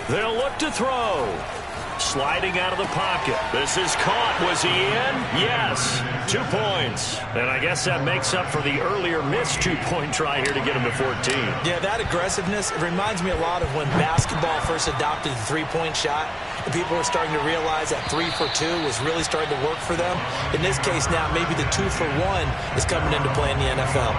They'll look to throw. Sliding out of the pocket. This is caught. Was he in? Yes. 2 points. And I guess that makes up for the earlier missed 2-point try here to get him to 14. Yeah, that aggressiveness, it reminds me a lot of when basketball first adopted the three-point shot. And people were starting to realize that 3 for 2 was really starting to work for them. In this case now, maybe the 2 for 1 is coming into play in the NFL.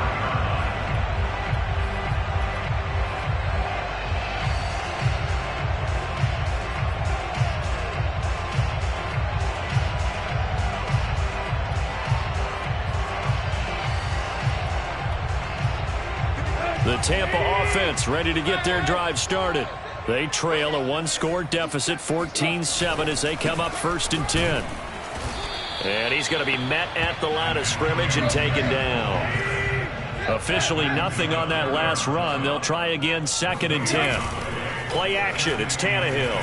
The Tampa offense ready to get their drive started. They trail a 1-score deficit, 14-7, as they come up 1st and 10. And he's going to be met at the line of scrimmage and taken down. Officially nothing on that last run. They'll try again 2nd and 10. Play action. It's Tannehill.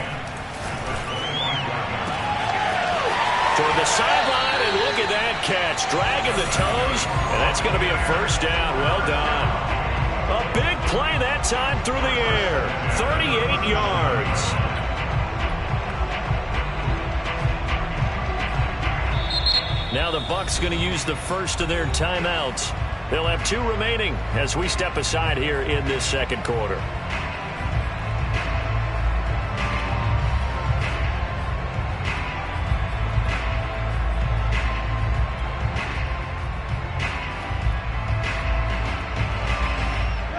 For the sideline, and look at that catch. Dragging the toes, and that's going to be a 1st down. Well done. A big play that time through the air. 38 yards. Now the Bucs going to use the first of their timeouts. They'll have 2 remaining as we step aside here in this 2nd quarter.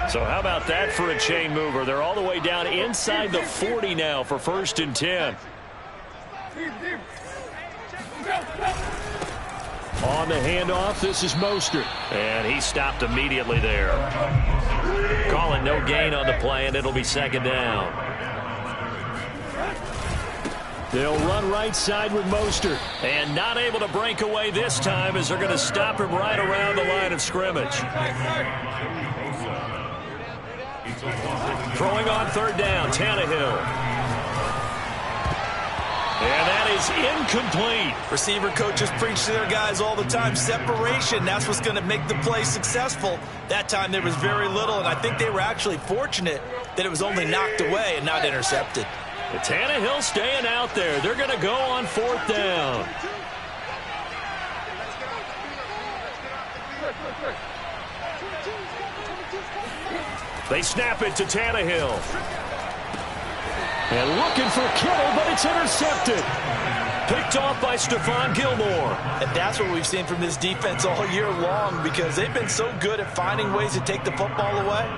So how about that for a chain mover? They're all the way down inside the 40 now for 1st and 10. On the handoff, this is Mostert. And he stopped immediately there. Calling no gain on the play, and it'll be 2nd down. They'll run right side with Mostert. And not able to break away this time as they're going to stop him right around the line of scrimmage. Throwing on 3rd down, Tannehill. And that is incomplete. Receiver coaches preach to their guys all the time. Separation, that's what's going to make the play successful. That time there was very little, and I think they were actually fortunate that it was only knocked away and not intercepted. The Tannehill staying out there. They're going to go on 4th down. They snap it to Tannehill. And looking for Kittle, but it's intercepted. Picked off by Stephon Gilmore. And that's what we've seen from this defense all year long, because they've been so good at finding ways to take the football away.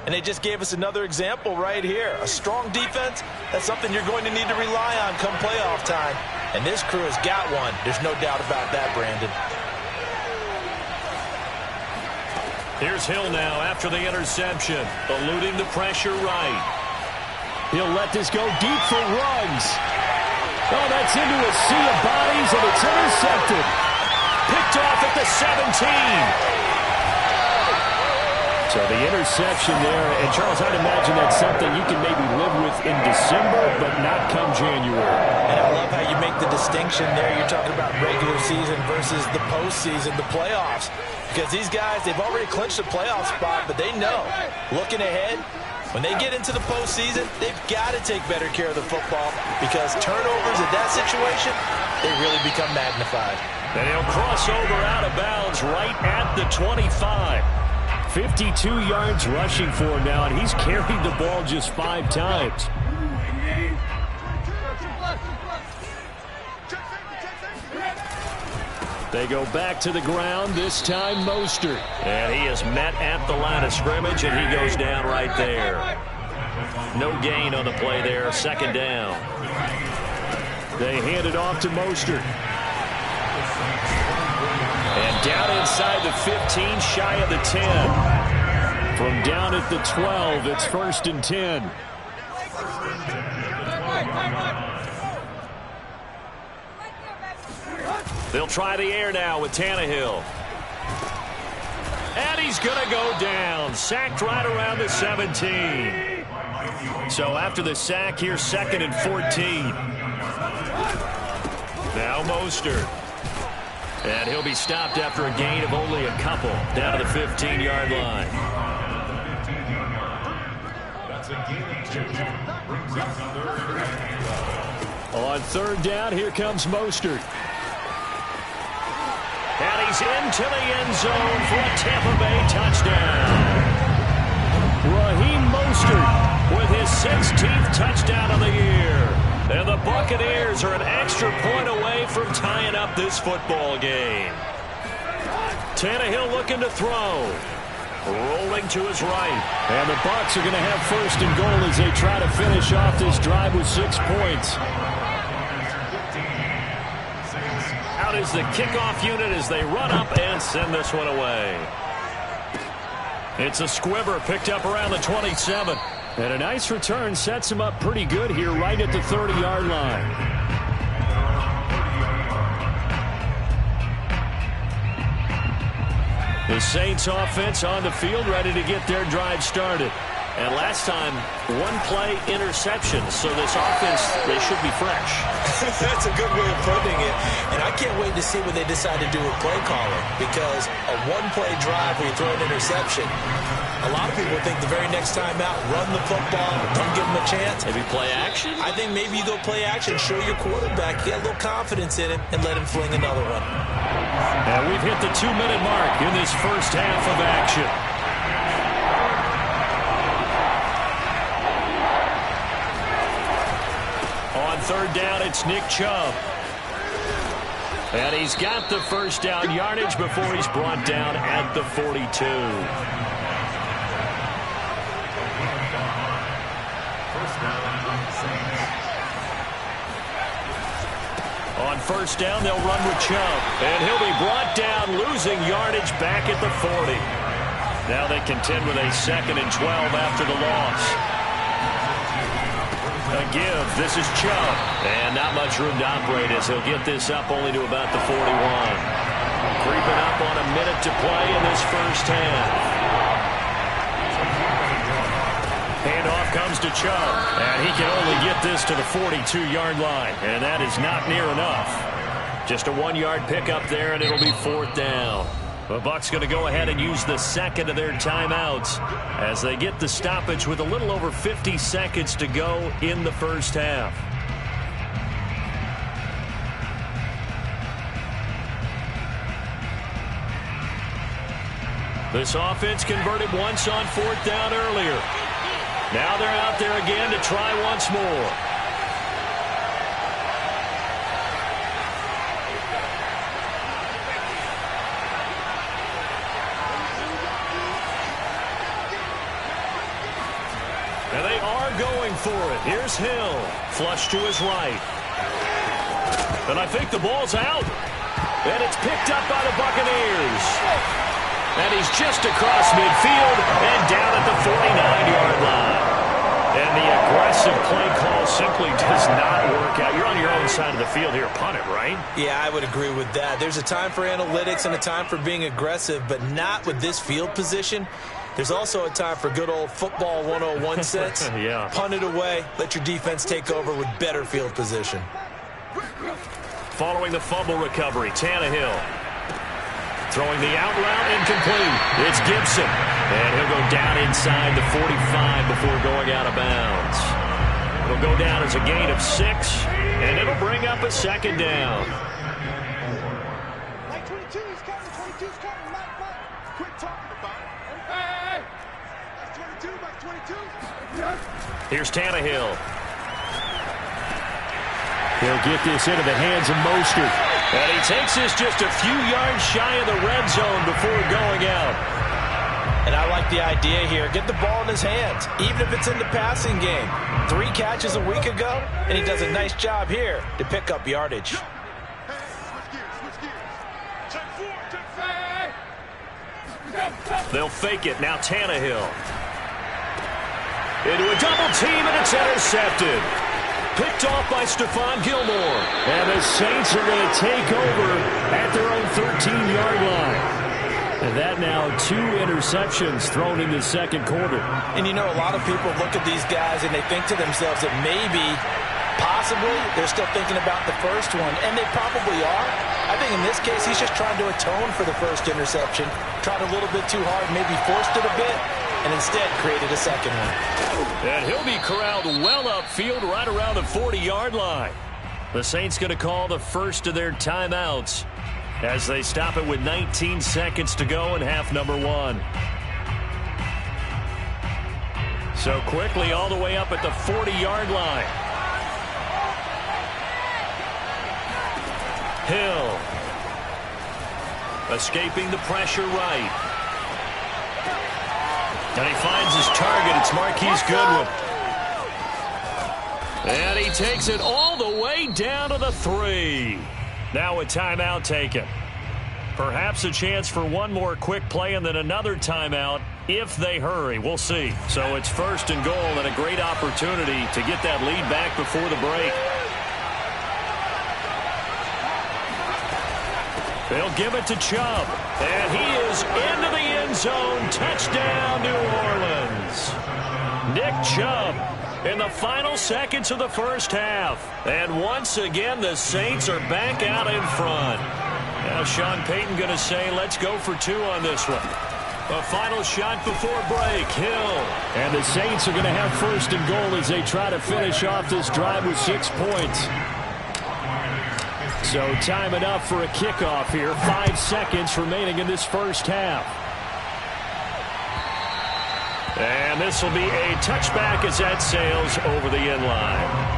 And they just gave us another example right here. A strong defense, that's something you're going to need to rely on come playoff time. And this crew has got one. There's no doubt about that, Brandon. Here's Hill now after the interception, eluding the pressure right. He'll let this go deep for Ruggs. Oh, that's into a sea of bodies, and it's intercepted. Picked off at the 17. So the interception there, and Charles, I'd imagine that's something you can maybe live with in December, but not come January. And I love how you make the distinction there. You're talking about regular season versus the postseason, the playoffs. Because these guys, they've already clinched a playoff spot, but they know, looking ahead, when they get into the postseason, they've got to take better care of the football, because turnovers in that situation, they really become magnified. And he'll cross over out of bounds right at the 25. 52 yards rushing for him now, and he's carried the ball just 5 times. They go back to the ground, this time Mostert. And he is met at the line of scrimmage, and he goes down right there. No gain on the play there, 2nd down. They hand it off to Mostert. And down inside the 15, shy of the 10. From down at the 12, it's 1st and 10. They'll try the air now with Tannehill. And he's going to go down. Sacked right around the 17. So after the sack, here's 2nd and 14. Now Mostert. And he'll be stopped after a gain of only a couple down to the 15-yard line. On third down, here comes Mostert. And he's into the end zone for a Tampa Bay touchdown. Raheem Mostert with his 16th touchdown of the year. And the Buccaneers are an extra point away from tying up this football game. Tannehill looking to throw. Rolling to his right. And the Bucs are going to have first and goal as they try to finish off this drive with 6 points. Out is the kickoff unit as they run up and send this one away. It's a squibber picked up around the 27. And a nice return sets him up pretty good here right at the 30-yard line. The Saints offense on the field ready to get their drive started. And last time, one-play interception. So this offense, they should be fresh. That's a good way of putting it. And I can't wait to see what they decide to do with play calling. Because a one-play drive where you throw an interception, a lot of people think the very next time out, run the football, don't give them a chance. Maybe play action? I think maybe you go play action, show your quarterback, get a little confidence in him, and let him fling another one. And we've hit the 2-minute mark in this first half of action. On third down, it's Nick Chubb. And he's got the first down yardage before he's brought down at the 42. On first down, they'll run with Chubb. And he'll be brought down, losing yardage back at the 40. Now they contend with a 2nd and 12 after the loss. A give. This is Chubb. And not much room to operate as he'll get this up only to about the 41. Creeping up on a minute to play in this first half. Handoff comes to Chubb, and he can only get this to the 42-yard line, and that is not near enough. Just a 1-yard pickup there, and it'll be 4th down. The Bucs going to go ahead and use the second of their timeouts as they get the stoppage with a little over 50 seconds to go in the first half. This offense converted once on 4th down earlier. Now they're out there again to try once more. And they are going for it. Here's Hill. Flush to his right. And I think the ball's out. And it's picked up by the Buccaneers. And he's just across midfield and down at the 49-yard line. And the aggressive play call simply does not work out. You're on your own side of the field here. Punt it, right? Yeah, I would agree with that. There's a time for analytics and a time for being aggressive, but not with this field position. There's also a time for good old football 101 sense. Yeah. Punt it away. Let your defense take over with better field position. Following the fumble recovery, Tannehill. Throwing the out route incomplete. It's Gibson. And he'll go down inside the 45 before going out of bounds. It'll go down as a gain of 6, and it'll bring up a 2nd down. Mike 22's coming. 22's coming. Mike. Quit talking about it. Hey. Mike 22. Mike 22. Here's Tannehill. He'll get this into the hands of Mostert. And he takes this just a few yards shy of the red zone before going out. And I like the idea here. Get the ball in his hands, even if it's in the passing game. 3 catches a week ago, and he does a nice job here to pick up yardage. They'll fake it. Now Tannehill. Into a double team, and it's intercepted. Picked off by Stephon Gilmore. And the Saints are going to take over at their own 13-yard line. And that now 2 interceptions thrown in the second quarter. And you know, a lot of people look at these guys and they think to themselves that maybe, possibly, they're still thinking about the first one. And they probably are. I think in this case, he's just trying to atone for the first interception. Tried a little bit too hard, maybe forced it a bit. and instead created a second one. And he'll be corralled well upfield right around the 40-yard line. The Saints going to call the first of their timeouts as they stop it with 19 seconds to go in half number 1. So quickly all the way up at the 40-yard line. Hill. Escaping the pressure right. And he finds his target. It's Marquise Goodwin. And he takes it all the way down to the 3. Now a timeout taken. Perhaps a chance for one more quick play and then another timeout if they hurry. We'll see. So it's first and goal and a great opportunity to get that lead back before the break. They'll give it to Chubb. And he is into the end zone. Touchdown, New Orleans. Nick Chubb in the final seconds of the first half. And once again, the Saints are back out in front. Now Sean Payton going to say, let's go for 2 on this one. A final shot before break. Hill. And the Saints are going to have first and goal as they try to finish off this drive with 6 points. So time enough for a kickoff here. 5 seconds remaining in this first half. And this will be a touchback as that sails over the end line.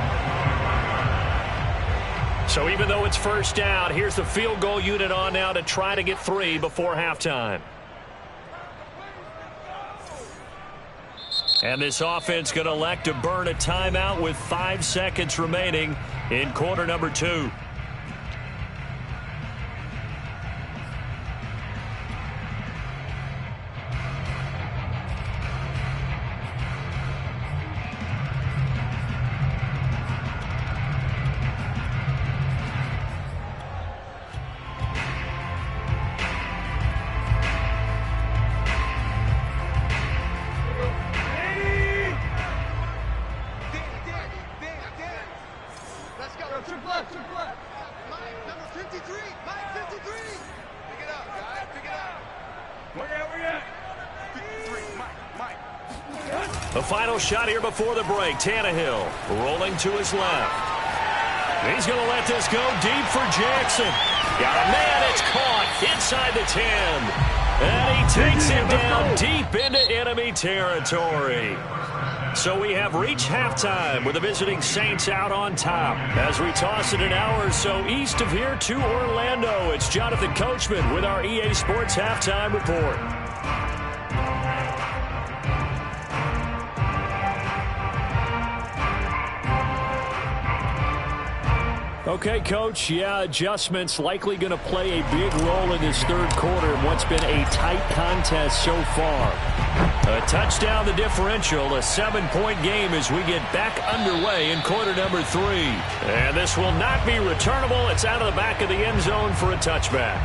So even though it's first down, here's the field goal unit on now to try to get 3 before halftime. And this offense going to elect to burn a timeout with 5 seconds remaining in quarter number 2. The final shot here before the break. Tannehill rolling to his left. He's going to let this go deep for Jackson. Got a man, it's caught inside the 10. And he takes him down deep into enemy territory. So we have reached halftime with the visiting Saints out on top. As we toss it an hour or so east of here to Orlando, it's Jonathan Coachman with our EA Sports Halftime Report. Okay, Coach, yeah, adjustments likely going to play a big role in this third quarter in what's been a tight contest so far. A touchdown the differential, a 7-point game as we get back underway in quarter number 3. And this will not be returnable. It's out of the back of the end zone for a touchback.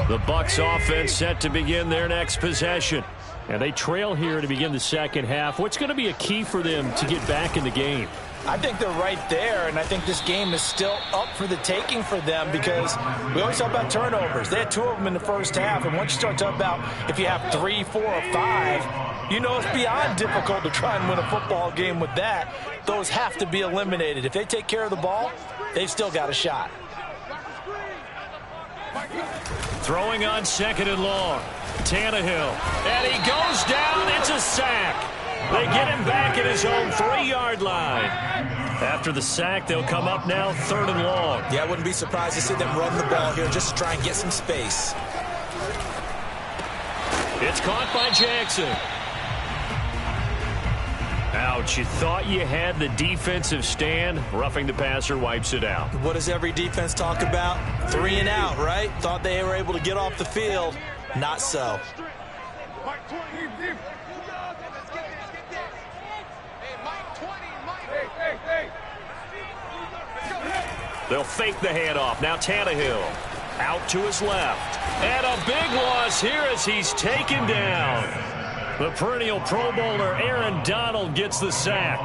The Bucs offense set to begin their next possession. And they trail here to begin the second half. What's going to be a key for them to get back in the game? I think they're right there, and I think this game is still up for the taking for them because we always talk about turnovers. They had 2 of them in the first half, and once you start talking about if you have 3, 4, or 5, you know it's beyond difficult to try and win a football game with that. Those have to be eliminated. If they take care of the ball, they've still got a shot. Throwing on second and long. Tannehill. And he goes down. It's a sack. They get him back at his own 3-yard line. After the sack, they'll come up now 3rd and long. Yeah, I wouldn't be surprised to see them run the ball here just to try and get some space. It's caught by Jackson. Ouch, you thought you had the defensive stand. Roughing the passer wipes it out. What does every defense talk about? 3 and out, right? Thought they were able to get off the field. Not so. They'll fake the handoff. Now Tannehill out to his left. And a big loss here as he's taken down. The perennial Pro Bowler Aaron Donald gets the sack.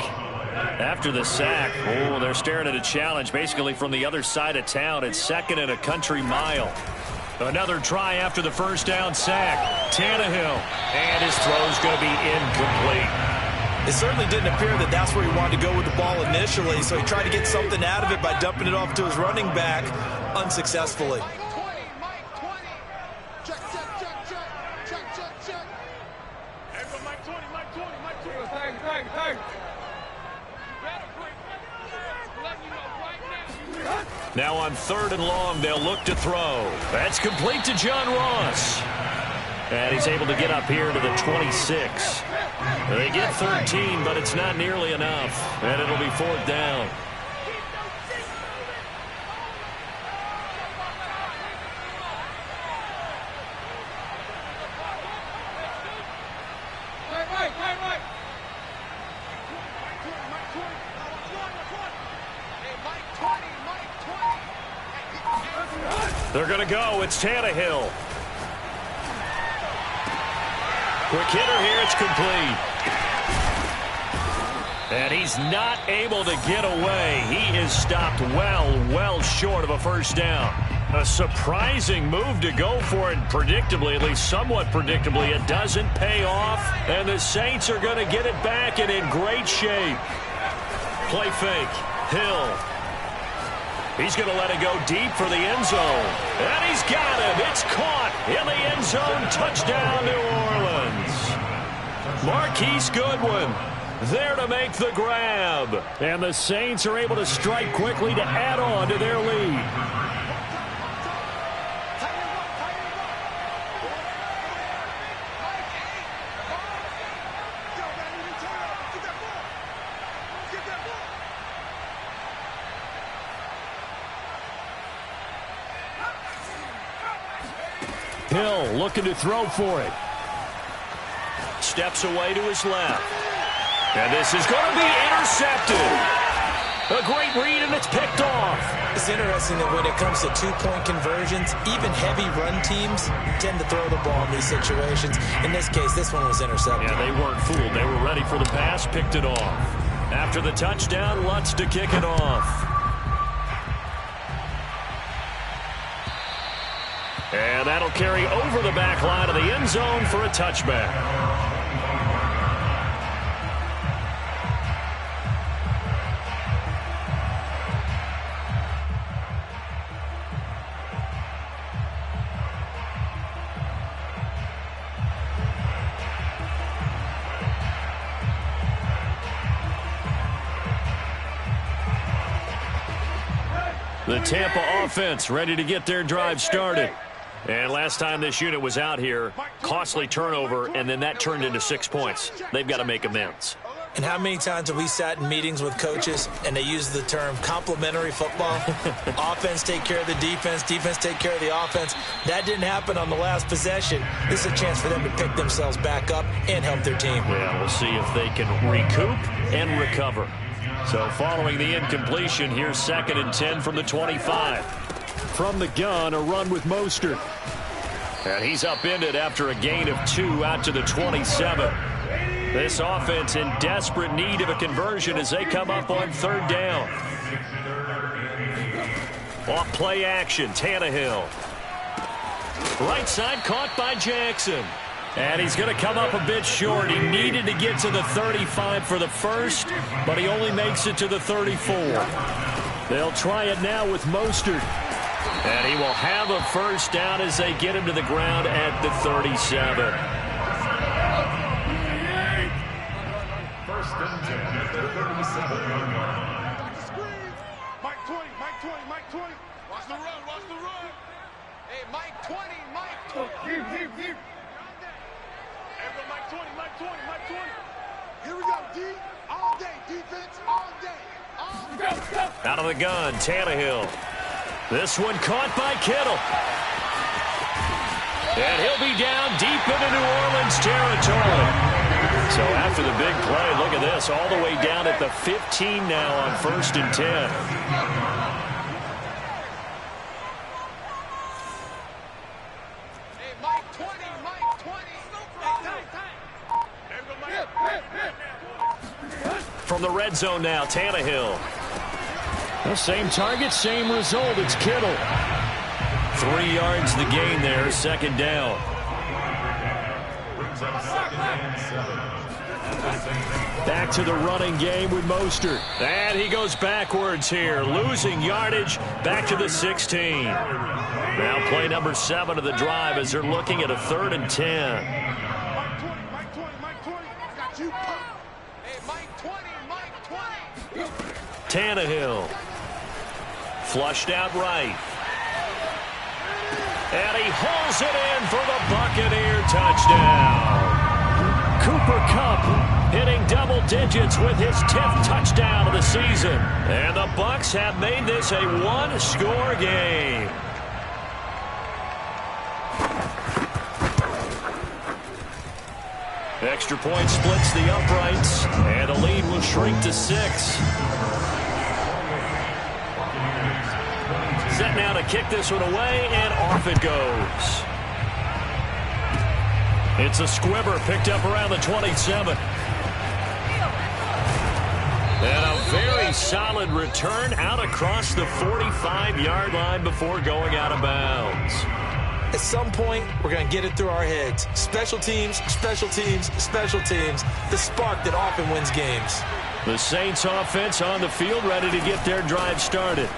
After the sack, they're staring at a challenge basically from the other side of town. It's 2nd and a country mile. Another try after the first down sack. Tannehill, and his throw's going to be incomplete. It certainly didn't appear that that's where he wanted to go with the ball initially, so he tried to get something out of it by dumping it off to his running back unsuccessfully. Now on 3rd and long, they'll look to throw. That's complete to John Ross. And he's able to get up here to the 26. They get 13, but it's not nearly enough. And it'll be 4th down. They're going to go. It's Tannehill. Quick hitter here. It's complete. And he's not able to get away. He is stopped well short of a first down. A surprising move to go for it. Predictably, at least somewhat predictably, it doesn't pay off. And the Saints are going to get it back and in great shape. Play fake. Hill. He's going to let it go deep for the end zone. And he's got him. It's caught in the end zone. Touchdown, New Orleans. Marquise Goodwin there to make the grab. And the Saints are able to strike quickly to add on to their lead. Hill looking to throw for it. Steps away to his left. And this is going to be intercepted. A great read, and it's picked off. It's interesting that when it comes to two-point conversions, even heavy run teams tend to throw the ball in these situations. In this case, this one was intercepted. Yeah, they weren't fooled. They were ready for the pass, picked it off. After the touchdown, Lutz to kick it off. And that'll carry over the back line of the end zone for a touchback. The Tampa offense ready to get their drive started. And last time this unit was out here, costly turnover, and then that turned into 6 points. They've got to make amends. And how many times have we sat in meetings with coaches and they use the term complementary football? Offense take care of the defense, defense take care of the offense. That didn't happen on the last possession. This is a chance for them to pick themselves back up and help their team. Yeah, we'll see if they can recoup and recover. So following the incompletion, here's 2nd and 10 from the 25. From the gun, a run with Mostert. And he's upended after a gain of 2 out to the 27. This offense in desperate need of a conversion as they come up on 3rd down. Off play action, Tannehill. Right side caught by Jackson. And he's going to come up a bit short. He needed to get to the 35 for the first, but he only makes it to the 34. They'll try it now with Mostert. And he will have a first down as they get him to the ground at the 37. First and 10 at the 37. Mike 20, Mike 20, Mike 20. Watch the run, watch the run. Hey, Mike 20, Mike 20. Here. Everybody, Mike 20, Mike 20, Mike 20. Here we go, D. All day, defense, all day. All day. Out of the gun, Tannehill. This one caught by Kittle. And he'll be down deep into New Orleans territory. So after the big play, look at this, all the way down at the 15 now on 1st and 10. Hey, Mike 20, Mike 20. Hey, time. from the red zone now. Tannehill. The same target, same result. It's Kittle. 3 yards the gain there, second down. Back to the running game with Mostert. And he goes backwards here, losing yardage back to the 16. Now play number 7 of the drive as they're looking at a 3rd and 10. Mike 20, Mike 20. I got you. Hey, Mike 20, Mike 20. Tannehill. Flushed out right. And he hauls it in for the Buccaneer touchdown. Cooper Kupp hitting double digits with his 10th touchdown of the season. And the Bucs have made this a 1-score game. Extra point splits the uprights, and the lead will shrink to 6. Set now to kick this one away, and off it goes. It's a squibber picked up around the 27. And a very solid return out across the 45-yard line before going out of bounds. At some point, we're going to get it through our heads. Special teams, special teams, special teams. The spark that often wins games. The Saints offense on the field, ready to get their drive started.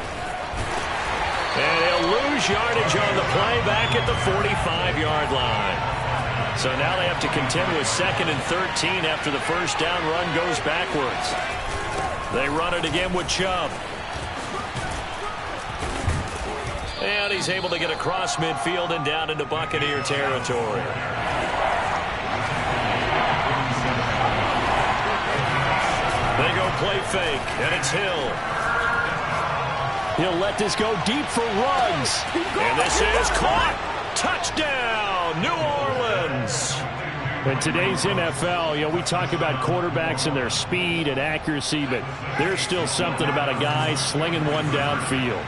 And he'll lose yardage on the play back at the 45-yard line. So now they have to contend with 2nd and 13 after the first down run goes backwards. They run it again with Chubb. And he's able to get across midfield and down into Buccaneer territory. They go play fake, and it's Hill. He'll let this go deep for Ruggs. And this is caught. Touchdown, New Orleans. In today's NFL, we talk about quarterbacks and their speed and accuracy, but there's still something about a guy slinging one downfield.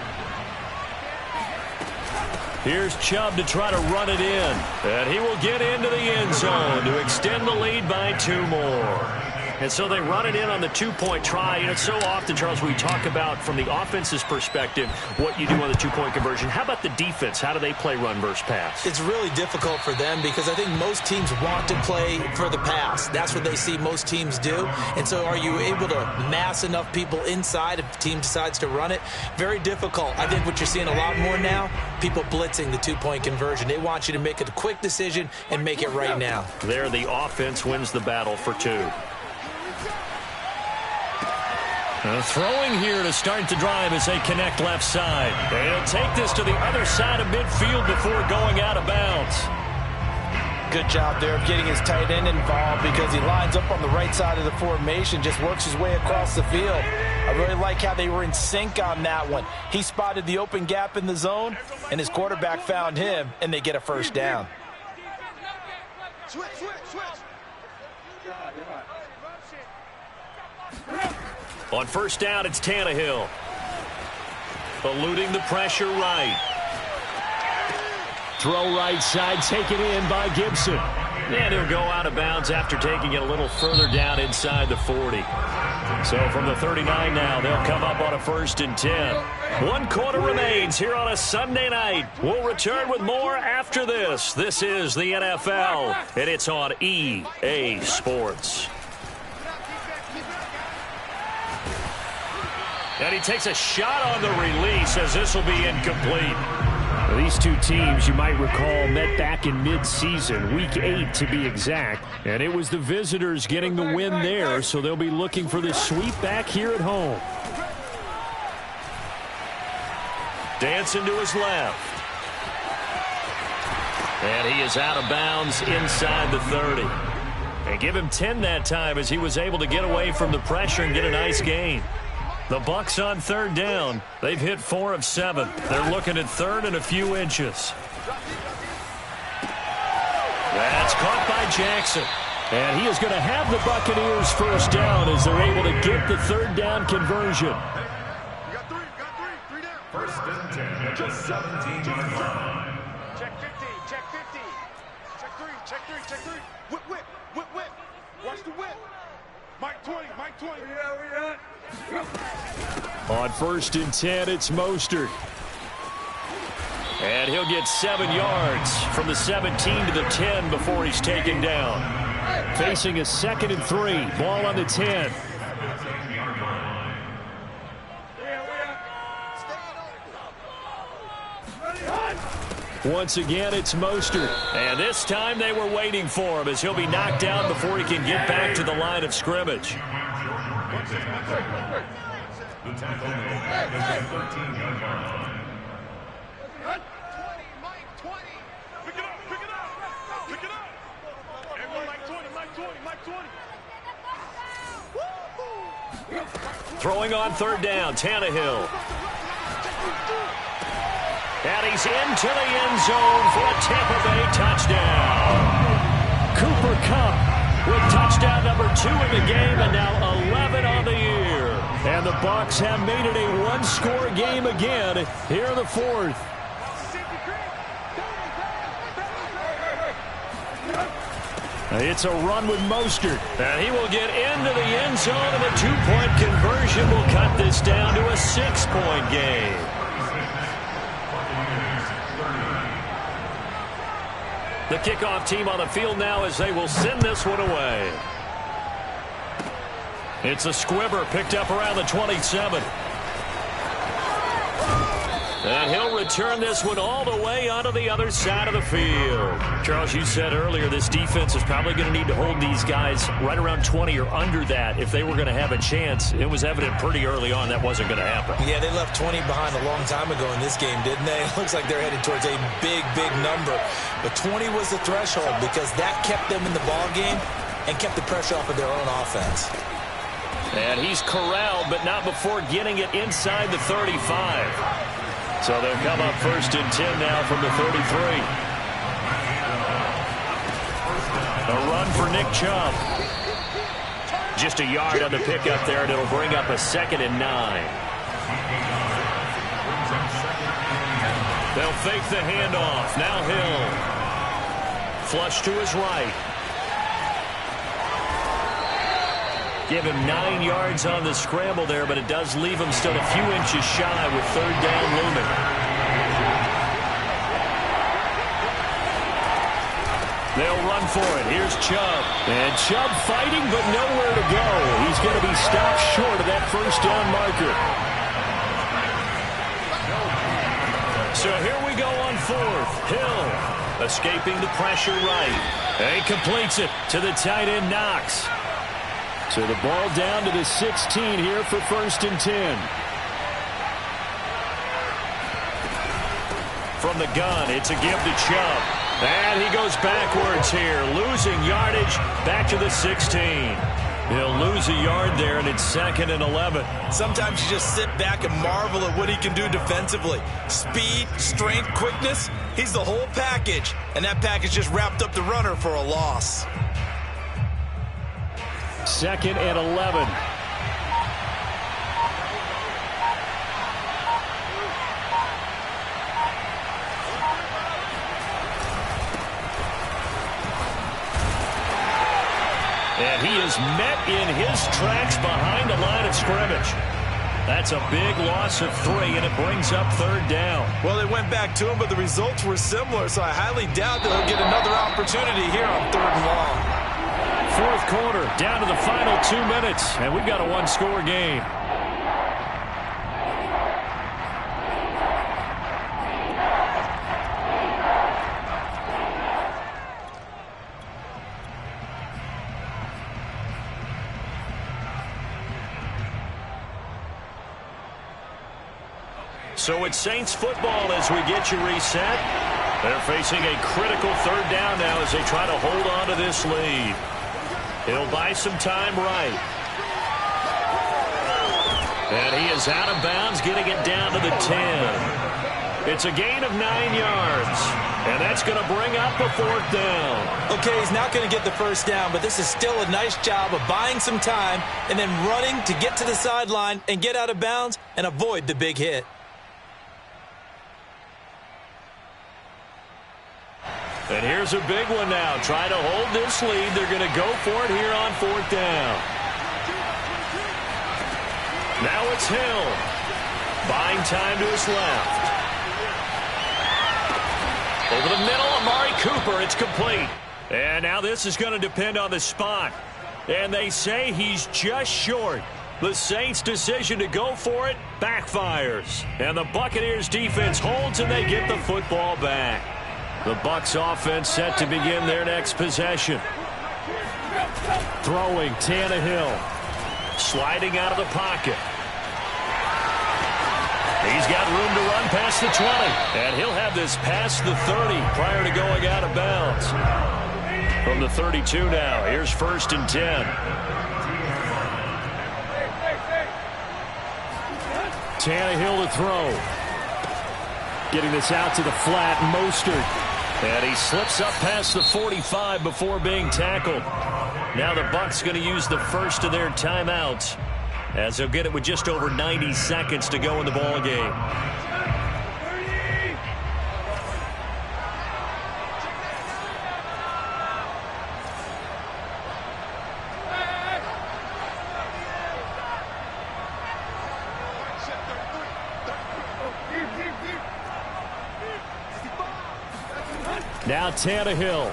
Here's Chubb to try to run it in. And he will get into the end zone to extend the lead by 2 more. And so they run it in on the 2-point try. So often, Charles, we talk about from the offense's perspective what you do on the 2-point conversion. How about the defense? How do they play run versus pass? It's really difficult for them because I think most teams want to play for the pass. That's what they see most teams do. And so are you able to mass enough people inside if the team decides to run it? Very difficult. I think what you're seeing a lot more now, people blitzing the 2-point conversion. They want you to make a quick decision and make it right now. There, the offense wins the battle for 2. Throwing here to start the drive as they connect left side. They'll take this to the other side of midfield before going out of bounds. Good job there of getting his tight end involved because he lines up on the right side of the formation, just works his way across the field. I really like how they were in sync on that one. He spotted the open gap in the zone, and his quarterback found him, and they get a first down. Switch. On first down, it's Tannehill. Eluding the pressure right. Throw right side, taken in by Gibson. And he'll go out of bounds after taking it a little further down inside the 40. So from the 39 now, they'll come up on a 1st and 10. 1 quarter remains here on a Sunday night. We'll return with more after this. This is the NFL, and it's on EA Sports. And he takes a shot on the release as this will be incomplete. These two teams, you might recall, met back in mid-season, Week 8 to be exact. And it was the visitors getting the win there, so they'll be looking for the sweep back here at home. Dancing to his left. And he is out of bounds inside the 30. And give him 10 that time as he was able to get away from the pressure and get a nice gain. The Bucs on 3rd down. They've hit 4 of 7. They're looking at 3rd and a few inches. That's caught by Jackson. And he is going to have the Buccaneers first down as they're able to get the 3rd down conversion. You got three down. 1st and 10 at the 17-yard line. Check 15, check 15. Check 3. Whip. Watch the whip. Mike 20, Mike 20. On 1st and 10, it's Mostert. And he'll get 7 yards from the 17 to the 10 before he's taken down. Facing a 2nd and 3. Ball on the 10. Once again, it's Mostert. And this time they were waiting for him as he'll be knocked down before he can get back to the line of scrimmage. The tackle made at the 13-yard line. Pick it up, pick it up, pick it up. Everyone, Mike 20, Mike 20, Mike 20. Throwing on 3rd down, Tannehill. And he's into the end zone for a Tampa Bay touchdown. Cooper Kupp With touchdown number 2 in the game and now 11 on the year. And the Bucs have made it a one-score game again here in the 4th. It's a run with Mostert. And he will get into the end zone, and the 2-point conversion will cut this down to a 6-point game. The kickoff team on the field now as they will send this one away. It's a squibber picked up around the 27. And he'll return this one all the way onto the other side of the field. Charles, you said earlier this defense is probably going to need to hold these guys right around 20 or under that if they were going to have a chance. It was evident pretty early on that wasn't going to happen. Yeah, they left 20 behind a long time ago in this game, didn't they? It looks like they're headed towards a big, big number. But 20 was the threshold because that kept them in the ball game and kept the pressure off of their own offense. And he's corralled, but not before getting it inside the 35. So they'll come up 1st and 10 now from the 33. A run for Nick Chubb. Just a yard on the pickup there, and it'll bring up a 2nd and 9. They'll fake the handoff. Now Hill. Flush to his right. Give him 9 yards on the scramble there, but it does leave him still a few inches shy with 3rd down looming. They'll run for it. Here's Chubb. And Chubb fighting, but nowhere to go. He's going to be stopped short of that 1st down marker. So here we go on 4th. Hill escaping the pressure right. And he completes it to the tight end Knox. So the ball down to the 16 here for 1st and 10. From the gun, it's a give to Chubb. And he goes backwards here, losing yardage back to the 16. He'll lose a yard there, and it's 2nd and 11. Sometimes you just sit back and marvel at what he can do defensively. Speed, strength, quickness, he's the whole package. And that package just wrapped up the runner for a loss. 2nd and 11. And he is met in his tracks behind the line of scrimmage. That's a big loss of 3, and it brings up 3rd down. Well, they went back to him, but the results were similar, so I highly doubt that he'll get another opportunity here on 3rd and long. 4th quarter, down to the final 2 minutes, and we've got a one-score game. So it's Saints football as we get you reset. They're facing a critical 3rd down now as they try to hold on to this lead. He'll buy some time right. And he is out of bounds, getting it down to the 10. It's a gain of 9 yards. And that's going to bring up a 4th down. Okay, he's not going to get the 1st down, but this is still a nice job of buying some time and then running to get to the sideline and get out of bounds and avoid the big hit. And here's a big one now. Try to hold this lead. They're going to go for it here on 4th down. Now it's Hill. Buying time to his left. Over the middle, Amari Cooper. It's complete. And now this is going to depend on the spot. And they say he's just short. The Saints' decision to go for it backfires. And the Buccaneers' defense holds and they get the football back. The Bucs offense set to begin their next possession. Throwing, Tannehill. Sliding out of the pocket. He's got room to run past the 20. And he'll have this past the 30 prior to going out of bounds. From the 32 now, here's 1st and 10. Tannehill to throw. Getting this out to the flat, Mostert. And he slips up past the 45 before being tackled. Now the Bucs going to use the first of their timeouts, as they'll get it with just over 90 seconds to go in the ball game. Now Tannehill.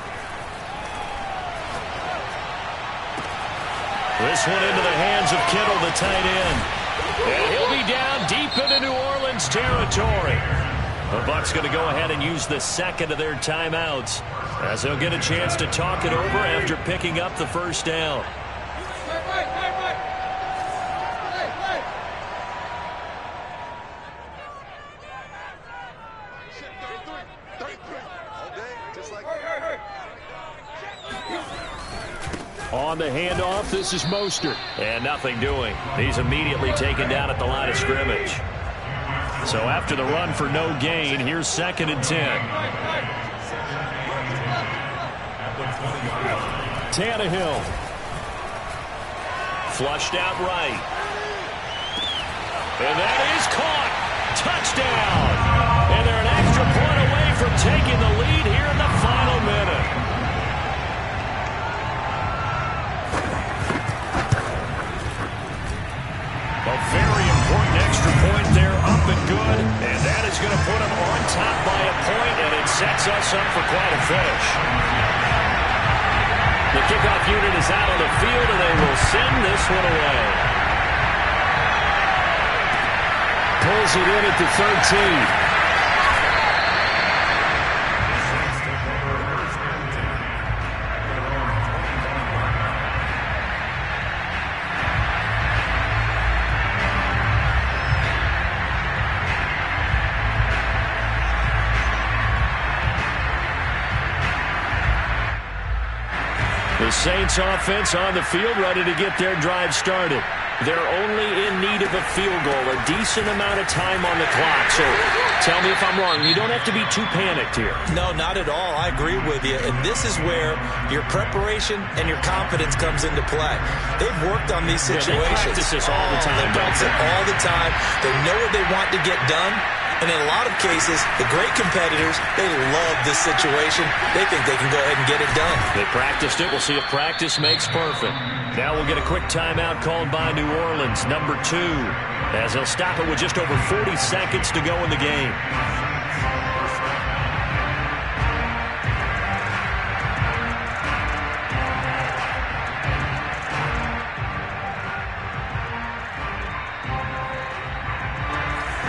This one into the hands of Kittle, the tight end. And he'll be down deep into New Orleans territory. The Bucs going to go ahead and use the second of their timeouts, as they'll get a chance to talk it over after picking up the first down. On the handoff, this is Mostert. And nothing doing. He's immediately taken down at the line of scrimmage. So after the run for no gain, here's 2nd and 10. Tannehill. Flushed out right. And that is caught. Touchdown. And they're an extra point away from taking the lead here in the final minute. A very important extra point there, up and good. And that is going to put them on top by a point, and it sets us up for quite a finish. The kickoff unit is out on the field, and they will send this one away. Pulls it in at the 13. The Saints offense on the field, ready to get their drive started. They're only in need of a field goal, a decent amount of time on the clock. So tell me if I'm wrong. You don't have to be too panicked here. No, not at all. I agree with you. And this is where your preparation and your confidence comes into play. They've worked on these situations. They practice this all the time. They practice it all the time. They know what they want to get done. And in a lot of cases, the great competitors, they love this situation. They think they can go ahead and get it done. They practiced it. We'll see if practice makes perfect. Now we'll get a quick timeout called by New Orleans, number 2, as they'll stop it with just over 40 seconds to go in the game.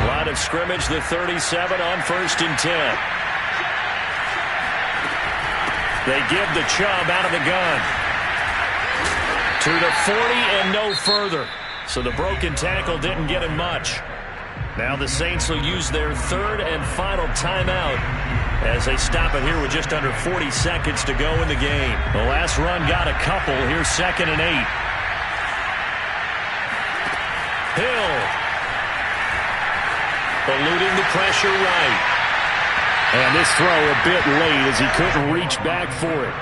Line of scrimmage, the 37 on 1st and 10. They give the Chubb out of the gun. To the 40 and no further. So the broken tackle didn't get him much. Now the Saints will use their 3rd and final timeout as they stop it here with just under 40 seconds to go in the game. The last run got a couple. Here's 2nd and 8. Hill. Eluding the pressure right. And this throw a bit late as he couldn't reach back for it.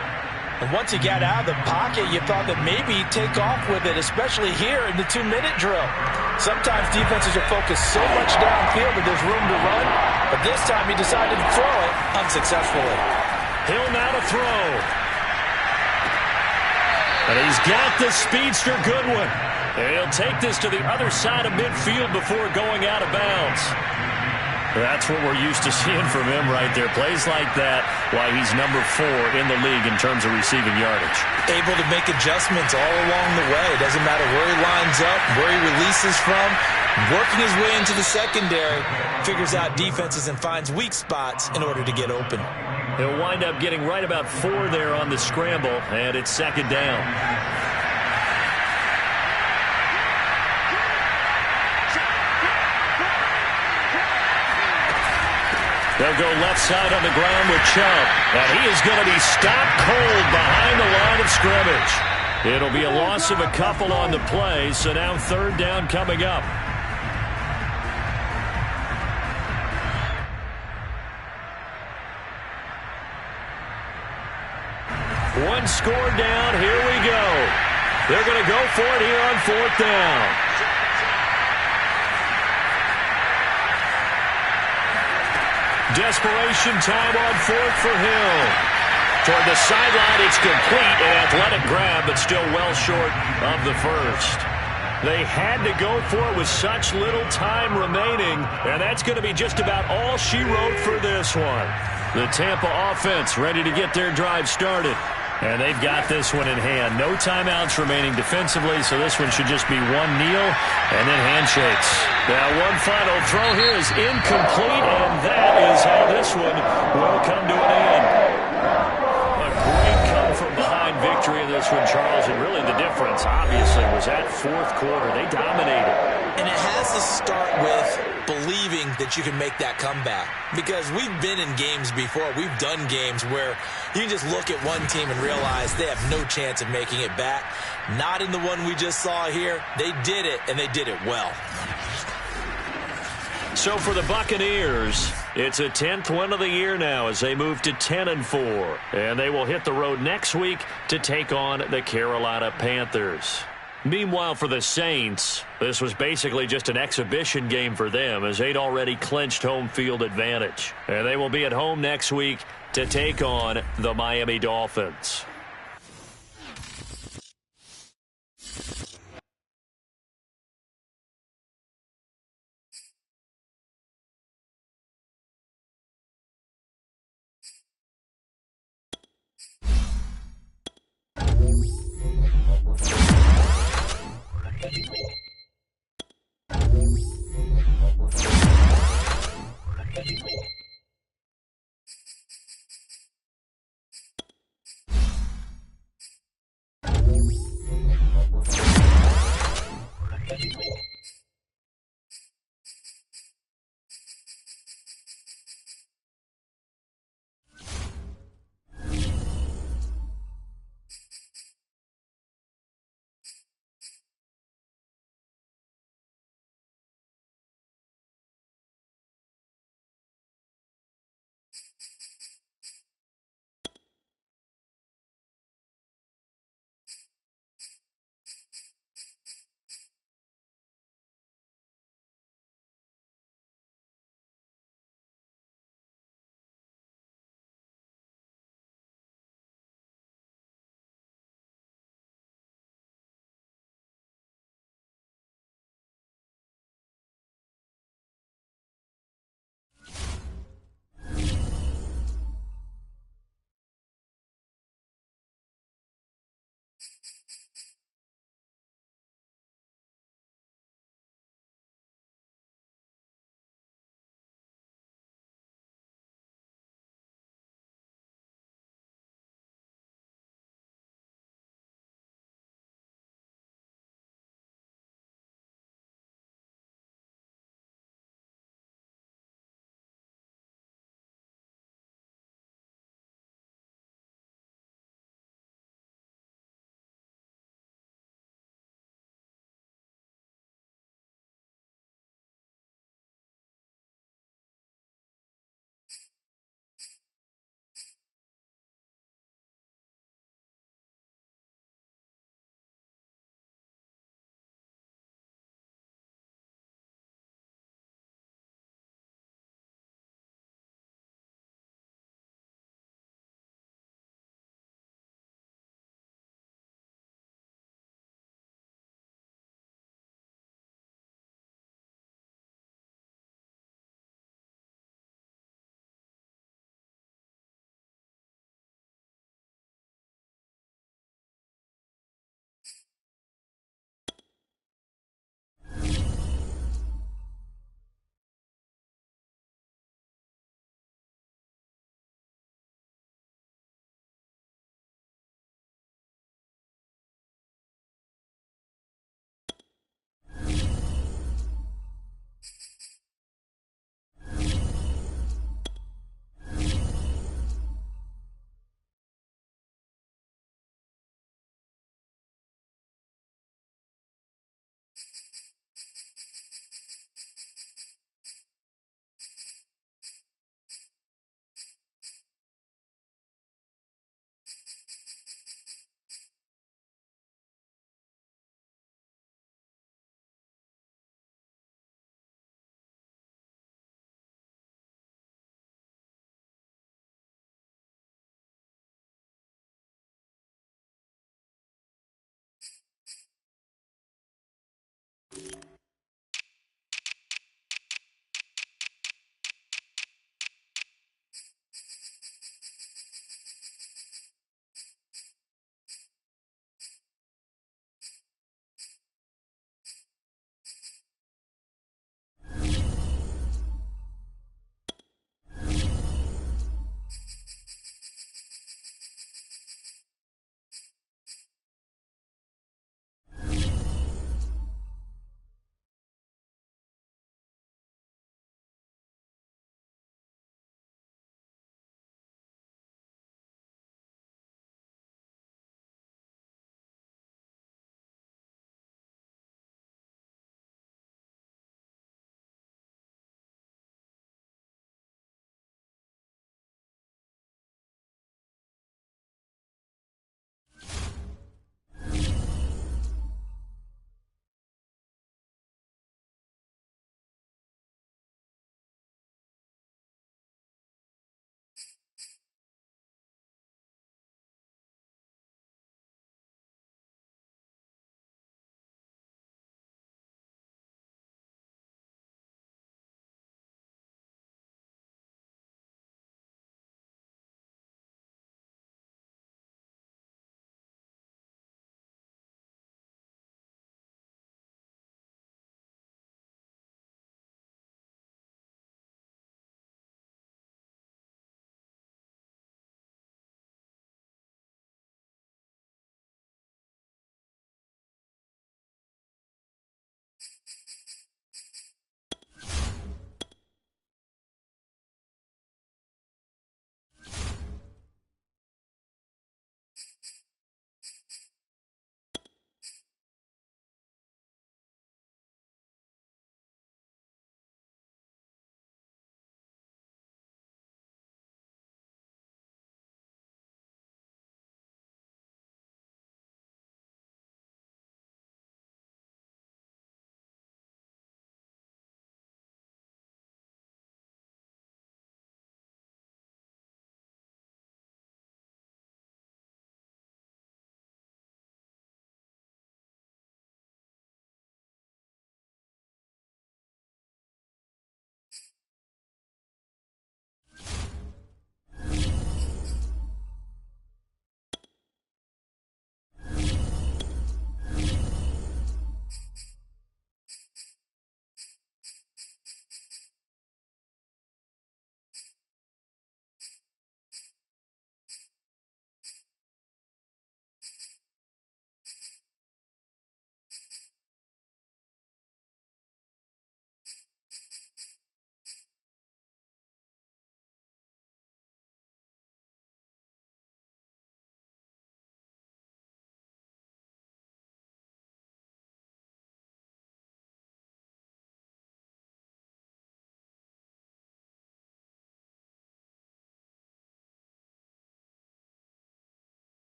And once he got out of the pocket, you thought that maybe he'd take off with it, especially here in the 2-minute drill. Sometimes defenses are focused so much downfield that there's room to run, but this time he decided to throw it unsuccessfully. Hill now to throw. And he's got the speedster Goodwin. He'll take this to the other side of midfield before going out of bounds. That's what we're used to seeing from him right there. Plays like that, why he's number 4 in the league in terms of receiving yardage. Able to make adjustments all along the way. It doesn't matter where he lines up, where he releases from. Working his way into the secondary, figures out defenses and finds weak spots in order to get open. He'll wind up getting right about 4 there on the scramble, and it's second down. They'll go left side on the ground with Chubb. And he is going to be stopped cold behind the line of scrimmage. It'll be a loss of a couple on the play, so now third down coming up. One score down. Here we go. They're going to go for it here on fourth down. Desperation time on fourth for Hill. Toward the sideline, it's complete. An athletic grab, but still well short of the first. They had to go for it with such little time remaining, and that's going to be just about all she wrote for this one. The Tampa offense ready to get their drive started. And they've got this one in hand. No timeouts remaining defensively, so this one should just be one kneel and then handshakes. Now one final throw here is incomplete, and that is how this one will come to an end. A great come-from-behind victory in this one, Charles, and really the difference, obviously, was that fourth quarter. They dominated. And it has to start with believing that you can make that comeback. Because we've been in games before. We've done games where you can just look at one team and realize they have no chance of making it back. Not in the one we just saw here. They did it, and they did it well. So for the Buccaneers, it's a 10th win of the year now as they move to 10-4. And they will hit the road next week to take on the Carolina Panthers. Meanwhile, for the Saints, this was basically just an exhibition game for them as they'd already clinched home field advantage. And they will be at home next week to take on the Miami Dolphins.